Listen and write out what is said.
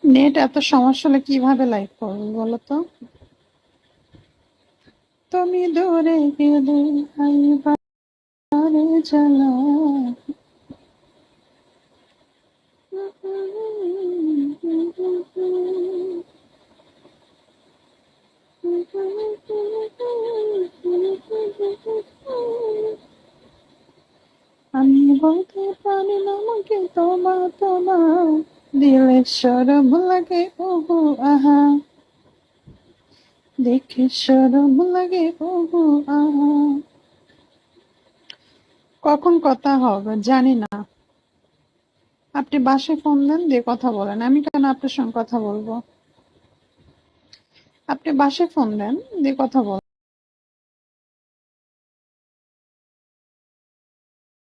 Net এত সমস্যা হলে কিভাবে লাইভ করবো বলো তো? তুমি দূরে গেলে আইবারে জ্বালা। আমি বলতে পারি না আমাকে তোমা তোমা, দিলে সরম লাগে ওহো আহা, দেখে সরম লাগে ওহো আহা। কখন কথা হবে জানি না। আপনি বাসায় ফোন দেন, দিয়ে কথা বলেন। আমি কেন আপনার সঙ্গে কথা বলবো? আপনি বাসায় ফোন দেন, দিয়ে কথা বলেন।